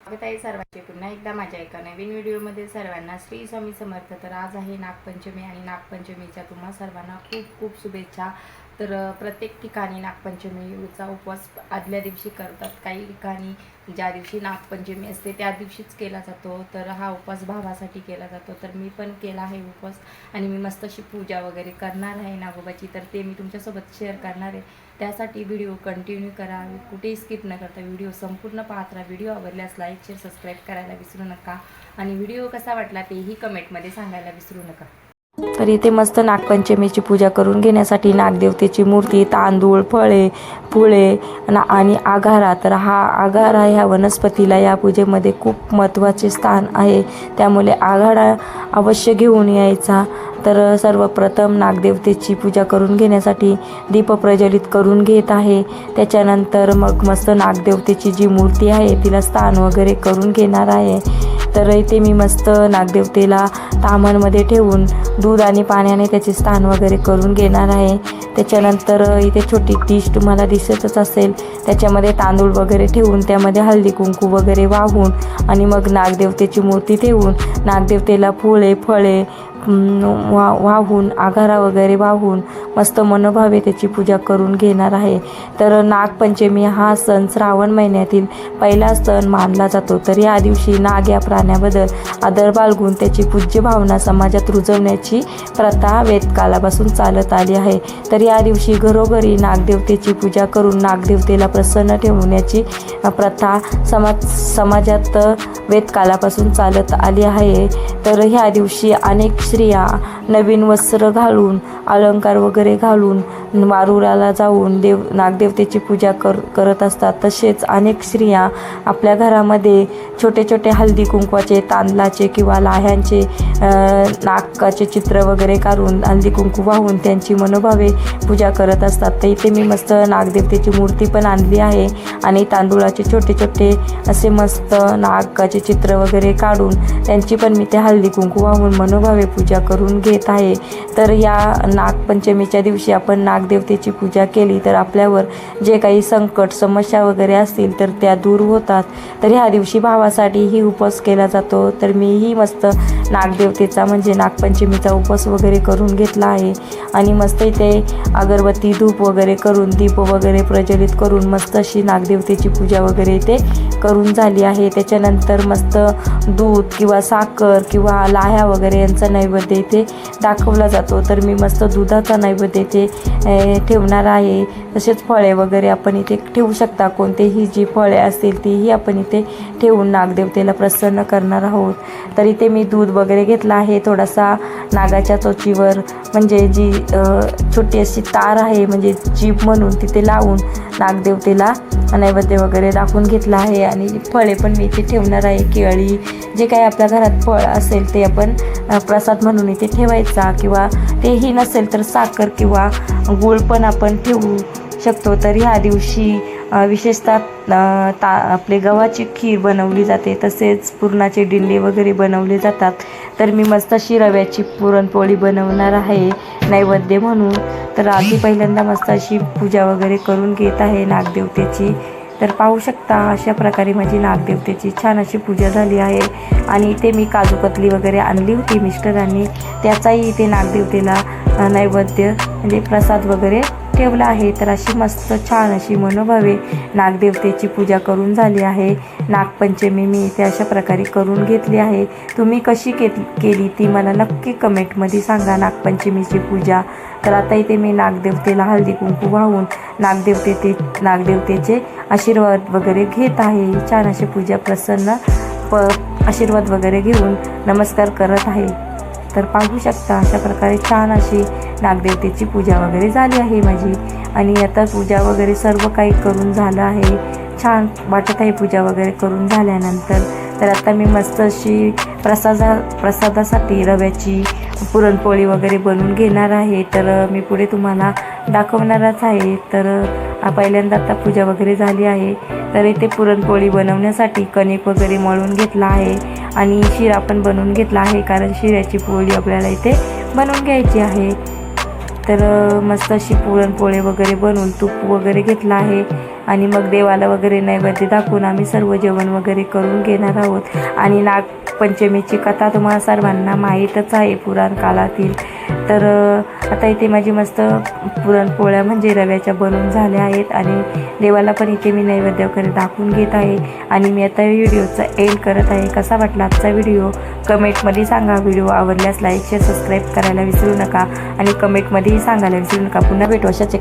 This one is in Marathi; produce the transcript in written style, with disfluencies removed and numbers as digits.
स्वागत आहे सर्वांचे पुन्हा एकदा माझ्या एका नवीन व्हिडिओमध्ये सर्वांना श्री स्वामी समर्थ। तर आज आहे नागपंचमी आणि नागपंचमीच्या तुम्हा सर्वांना खूप खूप शुभेच्छा। तर प्रत्येक ठिकाणी नागपंचमीचा उपवास आदल्या दिवशी करतात, काही ठिकाणी ज्या दिवशी नागपंचमी असते त्या दिवशीच केला जातो। तर हा उपवास भावासाठी केला जातो। तर मी पण केला आहे उपवास आणि मी मस्त अशी पूजा वगैरे करणार आहे नागोबाची, तर ते मी तुमच्यासोबत शेअर करणार आहे। त्यासाठी व्हिडिओ कंटिन्यू करा, कुठेही स्किप न करता व्हिडिओ संपूर्ण पाहत राहा। व्हिडिओ आवडल्यास लाईक शेअर सबस्क्राईब करायला विसरू नका आणि व्हिडिओ कसा वाटला तेही कमेंटमध्ये सांगायला विसरू नका। तर इथे मस्त नागपंचमीची पूजा करून घेण्यासाठी नागदेवतेची मूर्ती, तांदूळ, फळे, फुले आणि आघारा। तर हा आघारा ह्या वनस्पतीला या पूजेमध्ये खूप महत्त्वाचे स्थान आहे, त्यामुळे आघाडा अवश्य घेऊन यायचा। तर सर्वप्रथम नागदेवतेची पूजा करून घेण्यासाठी दीप प्रज्वलित करून घेत आहे। त्याच्यानंतर मग मस्त नागदेवतेची जी मूर्ती आहे तिला स्नान वगैरे करून घेणार आहे। तर इथे मी मस्त नागदेवतेला ताम्हणमध्ये ठेवून दूध आणि पाण्याने त्याचे स्नान वगैरे करून घेणार आहे। त्याच्यानंतर इथे छोटी डिश तुम्हाला दिसतच असेल, त्याच्यामध्ये तांदूळ वगैरे ठेवून त्यामध्ये हळदी कुंकू वगैरे वाहून आणि मग नागदेवतेची मूर्ती ठेवून नागदेवतेला फुले फळे वाहून आघारा वगैरे वाहून मस्त मनोभावे त्याची पूजा करून घेणार आहे। तर नागपंचमी हा सण श्रावण महिन्यातील पहिला सण मानला जातो। तर या दिवशी नाग या प्राण्याबद्दल आदर बाळगून त्याची पूज्य भावना समाजात रुजवण्याची प्रथा वेदकालापासून चालत आली आहे। तर या दिवशी घरोघरी नागदेवतेची पूजा करून नागदेवतेला प्रसन्न ठेवण्याची प्रथा समाजात वेदकालापासून चालत आली आहे। तर ह्या दिवशी अनेक स्त्रिया नवीन वस्त्र घालून अलंकार वगैरे घालून वारुळाला जाऊन नागदेवतेची पूजा करत असतात। तसेच अनेक स्त्रिया आपल्या घरामध्ये छोटे छोटे हळदी कुंकवाचे, तांदळाचे किंवा लाह्यांचे नागाचे चित्र वगैरे काढून हळदी कुंकू वाहून त्यांची मनोभावे पूजा करत असतात। तर इथे मी मस्त नागदेवतेची मूर्ती पण आणली आहे आणि तांदूळाचे छोटे छोटे असे मस्त नागाचे चित्र वगैरे काढून त्यांची पण मी ते हळदी कुंकू वाहून मनोभावे पूजा करून घेत आहे। तर या नागपंचमीच्या दिवशी आपण नागदेवतेची पूजा केली तर आपल्यावर जे काही संकट समस्या वगैरे असतील तर त्या दूर होतात। तर ह्या दिवशी भावासाठी ही उपवास केला जातो। तर मीही मस्त नागदेवतेचा म्हणजे नागपंचमीचा उपवास वगैरे करून घेतला आहे आणि मस्त इथे अगरबत्ती धूप वगैरे करून दीप वगैरे प्रज्वलित करून मस्त अशी नागदेवतेची पूजा वगैरे इथे करून झाली आहे। त्याच्यानंतर मस्त दूध किंवा साखर किंवा लाह्या वगैरे यांचा नैवेद्य इथे दाखवला जातो। तर मी मस्त दुधाचा नैवेद्य इथे ठेवणार आहे। तसेच फळे वगैरे आपण इथे ठेवू शकता, कोणतेही जी फळे असतील तीही आपण इथे ठेवून नागदेवतेला प्रसन्न करणार आहोत। तर इथे मी दूध वगैरे घेतला आहे, थोडासा नागाच्या चोचीवर म्हणजे जी छोटी अशी तार आहे म्हणजे जीभ म्हणून तिथे लावून नागदेवतेला नैवेद्य वगैरे दाखवून घेतला आहे। आणि फळे पण मी इथे ठेवणार आहे, केळी जे काही आपल्या घरात फळ असेल ते आपण प्रसाद म्हणून इथे ठेवायचा, किंवा तेही नसेल तर साखर किंवा गूळ पण आपण ठेवू शकतो। तर ह्या दिवशी विशेषतः आपले गव्हाची खीर बनवली जाते, तसेच पुरणाचे डिंडे वगैरे बनवले जातात। तर मी मस्त अशी रव्याची पुरणपोळी बनवणार आहे नैवेद्य म्हणून। तर आधी पहिल्यांदा मस्त अशी पूजा वगैरे करून घेत आहे नागदेवतेची। तर पाहू शकता अशा प्रकारे माझी नागदेवतेची छान अशी पूजा झाली आहे। आणि इथे मी काजू कतली वगैरे आणली होती मिस्टरांनी, त्याचाही इथे नागदेवतेला नैवेद्य म्हणजे प्रसाद वगैरे ठेवला आहे। तर अशी मस्त छान अशी मनोभावे नागदेवतेची पूजा करून झाली आहे। नागपंचमी मी इथे अशा प्रकारे करून घेतली आहे। तुम्ही कशी केली ती मला नक्की कमेंटमध्ये सांगा नागपंचमीची पूजा। तर आता इथे मी नागदेवतेला हळदी कुंकू वाहून नागदेवतेचे आशीर्वाद वगैरे घेत आहे। छान अशी पूजा प्रसन्न आशीर्वाद वगैरे घेऊन नमस्कार करत आहे। तर पाहू शकता अशा प्रकारे छान अशी नागदेवतेची पूजा वगैरे झाली आहे माझी। आणि आता पूजा वगैरे सर्व काही करून झालं आहे, छान वाटत आहे पूजा वगैरे करून झाल्यानंतर। तर आता मी मस्त अशी प्रसादासाठी रव्याची पुरणपोळी वगैरे बनवून घेणार आहे। तर मी पुढे तुम्हाला दाखवणारच आहे। तर पहिल्यांदा आता पूजा वगैरे झाली आहे। तर इथे पुरणपोळी बनवण्यासाठी कणिक वगैरे मळून घेतला आहे आणि शिरा पण बनवून घेतला आहे, कारण शिऱ्याची पोळी आपल्याला इथे बनवून घ्यायची आहे। तर मस्त अशी पुरणपोळे वगैरे बनवून तूप वगैरे घेतलं आहे आणि मग देवाला वगैरे नैवेद्य दाखवून आम्ही सर्व जेवण वगैरे करून घेणार आहोत. आणि नागपंचमीची कथा तुम्हाला सर्वांना माहीतच आहे पुराण काळातील. तर आता इथे माझी मस्त पुरणपोळ्या म्हणजे रव्याच्या बनवून झाल्या आहेत आणि देवाला पण इथे मी नैवेद्य वगैरे दाखवून घेत आहे. आणि मी आता व्हिडिओचा एंड करत आहे. कसा वाटला आजचा व्हिडिओ कमेंटमध्ये सांगा. व्हिडिओ आवडल्यास लाईक शेअर सबस्क्राईब करायला विसरू नका आणि कमेंटमध्येही सांगायला विसरू नका. पुन्हा भेटू अशाच